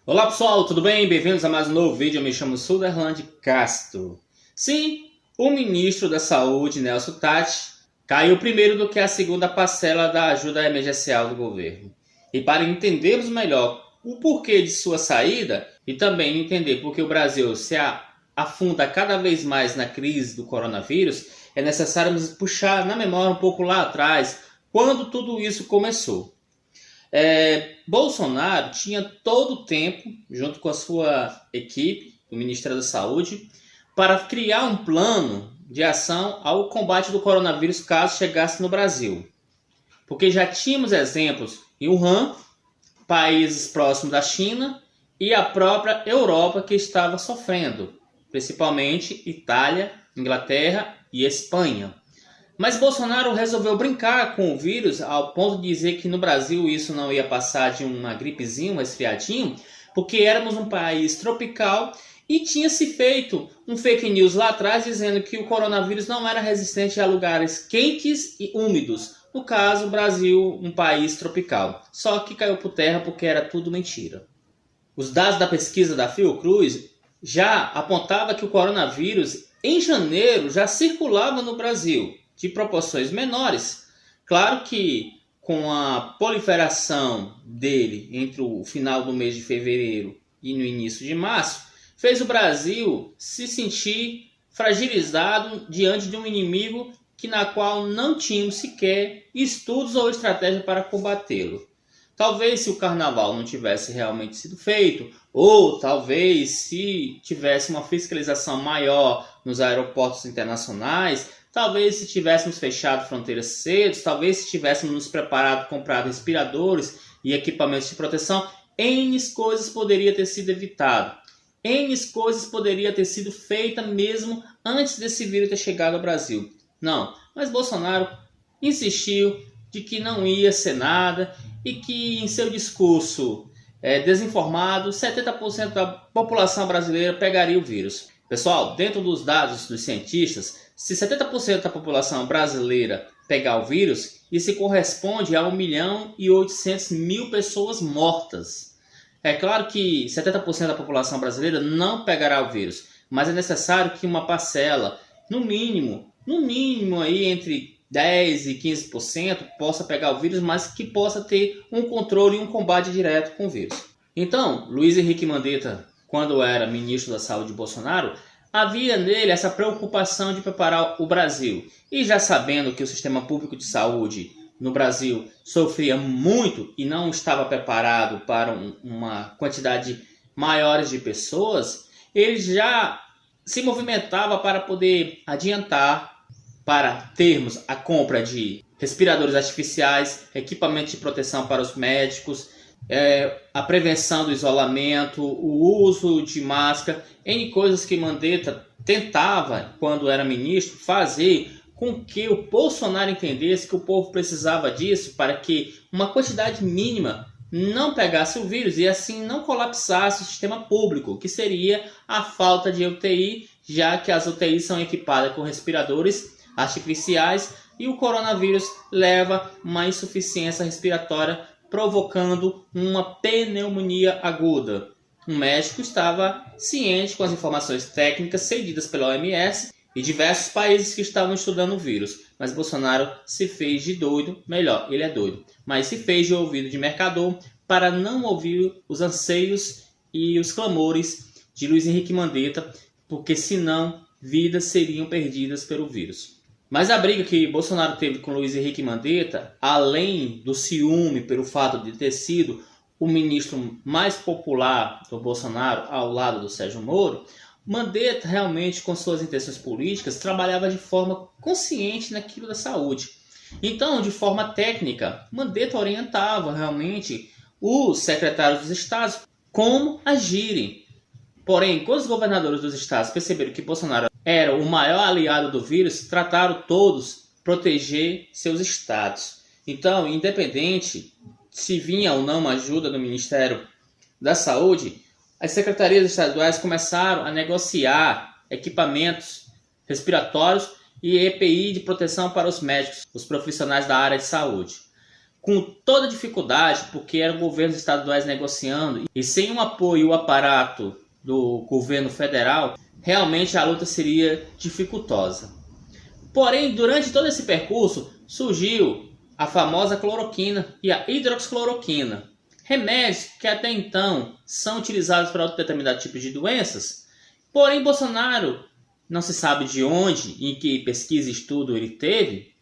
Olá pessoal, tudo bem? Bem-vindos a mais um novo vídeo. Eu me chamo Suderland Castro. Sim, o ministro da Saúde, Nelson Tati, caiu primeiro do que a segunda parcela da ajuda emergencial do governo. E para entendermos melhor o porquê de sua saída e também entender por que o Brasil se afunda cada vez mais na crise do coronavírus, é necessário nos puxar na memória um pouco lá atrás, quando tudo isso começou. Bolsonaro tinha todo o tempo, junto com a sua equipe, o Ministério da Saúde, para criar um plano de ação ao combate do coronavírus caso chegasse no Brasil. Porque já tínhamos exemplos em Wuhan, países próximos da China e a própria Europa que estava sofrendo, principalmente Itália, Inglaterra e Espanha. Mas Bolsonaro resolveu brincar com o vírus ao ponto de dizer que no Brasil isso não ia passar de uma gripezinha, um resfriadinho, porque éramos um país tropical e tinha se feito um fake news lá atrás dizendo que o coronavírus não era resistente a lugares quentes e úmidos. No caso, o Brasil, um país tropical. Só que caiu por terra porque era tudo mentira. Os dados da pesquisa da Fiocruz já apontavam que o coronavírus em janeiro já circulava no Brasil, de proporções menores. Claro que com a proliferação dele entre o final do mês de fevereiro e no início de março, fez o Brasil se sentir fragilizado diante de um inimigo na qual não tínhamos sequer estudos ou estratégia para combatê-lo. Talvez se o carnaval não tivesse realmente sido feito, ou talvez se tivesse uma fiscalização maior nos aeroportos internacionais, talvez se tivéssemos fechado fronteiras cedo, talvez se tivéssemos nos preparado, comprado respiradores e equipamentos de proteção, N coisas poderia ter sido evitado. N coisas poderia ter sido feita mesmo antes desse vírus ter chegado ao Brasil. Não, mas Bolsonaro insistiu de que não ia ser nada e que em seu discurso desinformado, 70% da população brasileira pegaria o vírus. Pessoal, dentro dos dados dos cientistas, se 70% da população brasileira pegar o vírus, isso corresponde a 1.800.000 pessoas mortas. É claro que 70% da população brasileira não pegará o vírus, mas é necessário que uma parcela, no mínimo aí entre 10% e 15% possa pegar o vírus, mas que possa ter um controle e um combate direto com o vírus. Então, Luiz Henrique Mandetta, quando era ministro da Saúde de Bolsonaro, havia nele essa preocupação de preparar o Brasil. E já sabendo que o sistema público de saúde no Brasil sofria muito e não estava preparado para uma quantidade maior de pessoas, ele já se movimentava para poder adiantar, para termos a compra de respiradores artificiais, equipamentos de proteção para os médicos, a prevenção do isolamento, o uso de máscara, N coisas que Mandetta tentava, quando era ministro, fazer com que o Bolsonaro entendesse que o povo precisava disso para que uma quantidade mínima não pegasse o vírus e assim não colapsasse o sistema público, que seria a falta de UTI, já que as UTIs são equipadas com respiradores artificiais e o coronavírus leva uma insuficiência respiratória, provocando uma pneumonia aguda. O médico estava ciente com as informações técnicas cedidas pela OMS e diversos países que estavam estudando o vírus, mas Bolsonaro se fez de doido, melhor, ele é doido, mas se fez de ouvido de mercador para não ouvir os anseios e os clamores de Luiz Henrique Mandetta, porque senão vidas seriam perdidas pelo vírus. Mas a briga que Bolsonaro teve com Luiz Henrique Mandetta, além do ciúme pelo fato de ter sido o ministro mais popular do Bolsonaro ao lado do Sérgio Moro, Mandetta realmente, com suas intenções políticas, trabalhava de forma consciente naquilo da saúde. Então, de forma técnica, Mandetta orientava realmente os secretários dos estados como agirem. Porém, quando os governadores dos estados perceberam que Bolsonaro era o maior aliado do vírus, trataram todos proteger seus estados. Então, independente se vinha ou não uma ajuda do Ministério da Saúde, as secretarias estaduais começaram a negociar equipamentos respiratórios e EPI de proteção para os médicos, os profissionais da área de saúde. com toda dificuldade, porque eram governos estaduais negociando, e sem um apoio ao aparato do governo federal, realmente a luta seria dificultosa. Porém, durante todo esse percurso, surgiu a famosa cloroquina e a hidroxicloroquina, remédios que até então são utilizados para determinados tipos de doenças. Porém, Bolsonaro, não se sabe de onde, em que pesquisa e estudo ele teve,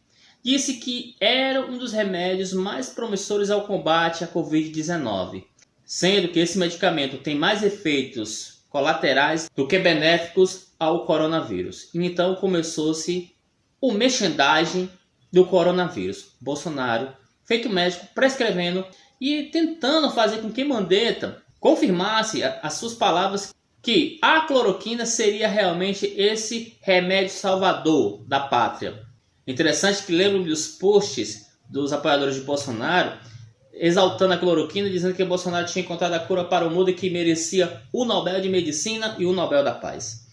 disse que era um dos remédios mais promissores ao combate à Covid-19, sendo que esse medicamento tem mais efeitos colaterais do que benéficos ao coronavírus. Então começou-se o merchandising do coronavírus. Bolsonaro, feito médico, prescrevendo e tentando fazer com que Mandetta confirmasse as suas palavras que a cloroquina seria realmente esse remédio salvador da pátria. Interessante que lembro dos posts dos apoiadores de Bolsonaro exaltando a cloroquina, dizendo que Bolsonaro tinha encontrado a cura para o mundo e que merecia o Nobel de Medicina e o Nobel da Paz.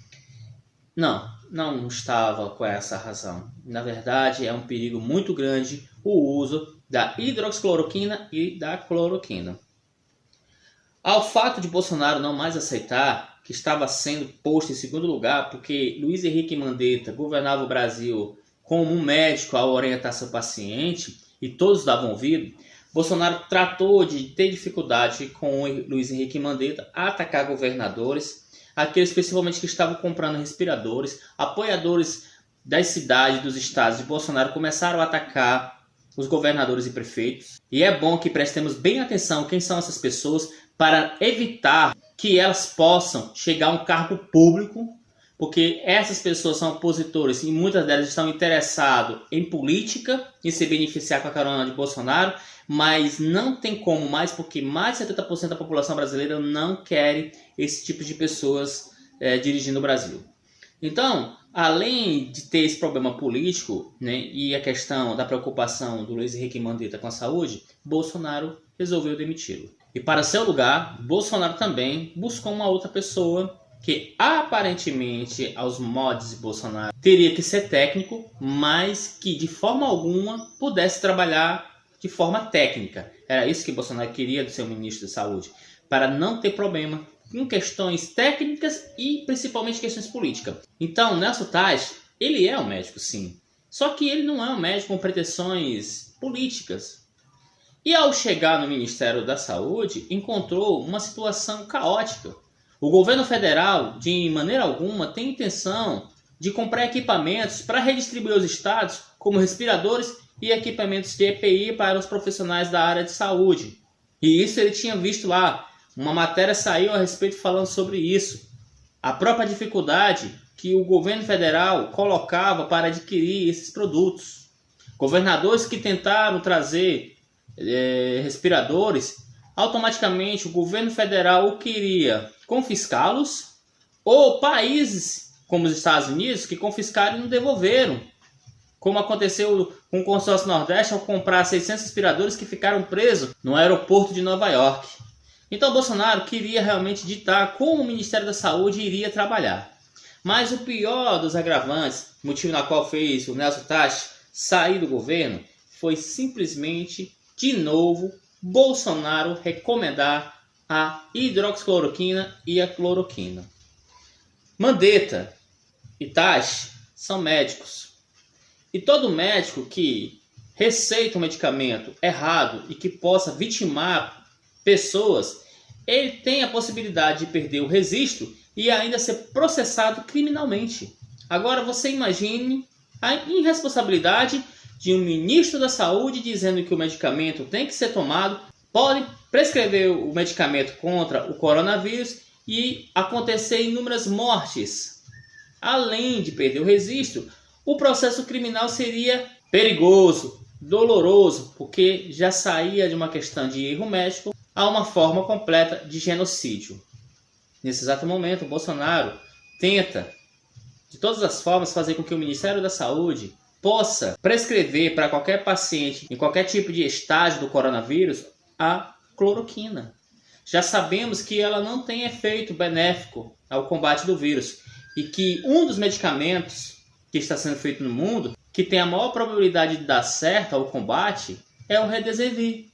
Não estava com essa razão. Na verdade, é um perigo muito grande o uso da hidroxicloroquina e da cloroquina. Ao fato de Bolsonaro não mais aceitar que estava sendo posto em segundo lugar, porque Luiz Henrique Mandetta governava o Brasil como um médico ao orientar seu paciente e todos davam ouvido, Bolsonaro tratou de ter dificuldade com Luiz Henrique Mandetta a atacar governadores, aqueles principalmente que estavam comprando respiradores, apoiadores das cidades, dos estados de Bolsonaro começaram a atacar os governadores e prefeitos. E é bom que prestemos bem atenção quem são essas pessoas para evitar que elas possam chegar a um cargo público, porque essas pessoas são opositores e muitas delas estão interessadas em política, em se beneficiar com a carona de Bolsonaro, mas não tem como mais, porque mais de 70% da população brasileira não quer esse tipo de pessoas dirigindo o Brasil. Então, além de ter esse problema político, né, e a questão da preocupação do Luiz Henrique Mandetta com a saúde, Bolsonaro resolveu demiti-lo. E para seu lugar, Bolsonaro também buscou uma outra pessoa que aparentemente, aos modos de Bolsonaro, teria que ser técnico, mas que de forma alguma pudesse trabalhar de forma técnica. Era isso que Bolsonaro queria do seu ministro da Saúde, para não ter problema com questões técnicas e principalmente questões políticas. Então, Nelson Tais, ele é um médico sim, só que ele não é um médico com pretensões políticas. E ao chegar no Ministério da Saúde, encontrou uma situação caótica. O governo federal, de maneira alguma, tem intenção de comprar equipamentos para redistribuir aos estados, como respiradores e equipamentos de EPI para os profissionais da área de saúde. E isso ele tinha visto lá. Uma matéria saiu a respeito falando sobre isso. A própria dificuldade que o governo federal colocava para adquirir esses produtos. Governadores que tentaram trazer respiradores, automaticamente o governo federal o queria confiscá-los, ou países como os Estados Unidos que confiscaram e não devolveram, como aconteceu com o consórcio Nordeste ao comprar 600 respiradores que ficaram presos no aeroporto de Nova York. Então Bolsonaro queria realmente ditar como o Ministério da Saúde iria trabalhar. Mas o pior dos agravantes, motivo na qual fez o Nelson Tais sair do governo, foi simplesmente, de novo, Bolsonaro recomendar a hidroxicloroquina e a cloroquina. Mandetta e Tais são médicos. E todo médico que receita um medicamento errado e que possa vitimar pessoas, ele tem a possibilidade de perder o registro e ainda ser processado criminalmente. Agora você imagine a irresponsabilidade de um ministro da Saúde dizendo que o medicamento tem que ser tomado, pode prescrever o medicamento contra o coronavírus e acontecer inúmeras mortes. Além de perder o registro, o processo criminal seria perigoso, doloroso, porque já saía de uma questão de erro médico a uma forma completa de genocídio. Nesse exato momento, Bolsonaro tenta, de todas as formas, fazer com que o Ministério da Saúde possa prescrever para qualquer paciente, em qualquer tipo de estágio do coronavírus, a cloroquina. Já sabemos que ela não tem efeito benéfico ao combate do vírus e que um dos medicamentos que está sendo feito no mundo, que tem a maior probabilidade de dar certo ao combate, é o Remdesivir.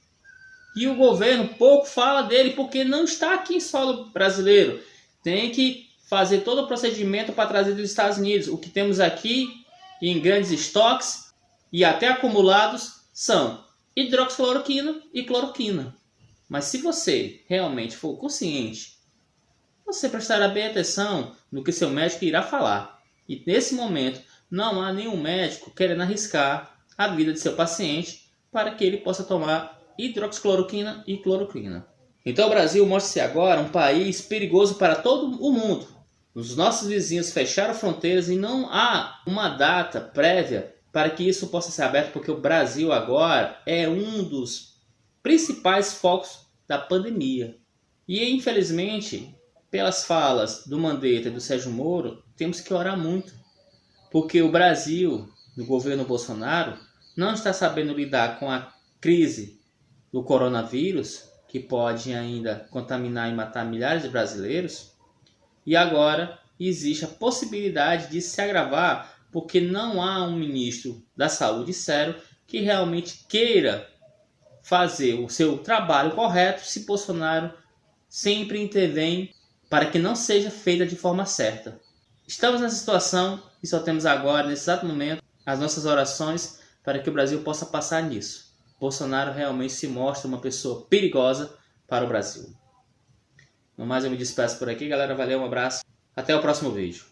E o governo pouco fala dele porque não está aqui em solo brasileiro. Tem que fazer todo o procedimento para trazer dos Estados Unidos. O que temos aqui em grandes estoques e até acumulados são hidroxicloroquina e cloroquina. Mas se você realmente for consciente, você prestará bem atenção no que seu médico irá falar. E nesse momento não há nenhum médico querendo arriscar a vida de seu paciente para que ele possa tomar hidroxicloroquina e cloroquina. Então o Brasil mostra-se agora um país perigoso para todo o mundo. Os nossos vizinhos fecharam fronteiras e não há uma data prévia para que isso possa ser aberto, porque o Brasil agora é um dos principais focos da pandemia. E infelizmente, pelas falas do Mandetta e do Sérgio Moro, temos que orar muito, porque o Brasil, do governo Bolsonaro, não está sabendo lidar com a crise do coronavírus, que pode ainda contaminar e matar milhares de brasileiros, e agora existe a possibilidade de se agravar, porque não há um ministro da saúde sério que realmente queira fazer o seu trabalho correto se Bolsonaro sempre intervém para que não seja feita de forma certa. Estamos nessa situação e só temos agora, nesse exato momento, as nossas orações para que o Brasil possa passar nisso. Bolsonaro realmente se mostra uma pessoa perigosa para o Brasil. No mais, eu me despeço por aqui, galera. Valeu, um abraço. Até o próximo vídeo.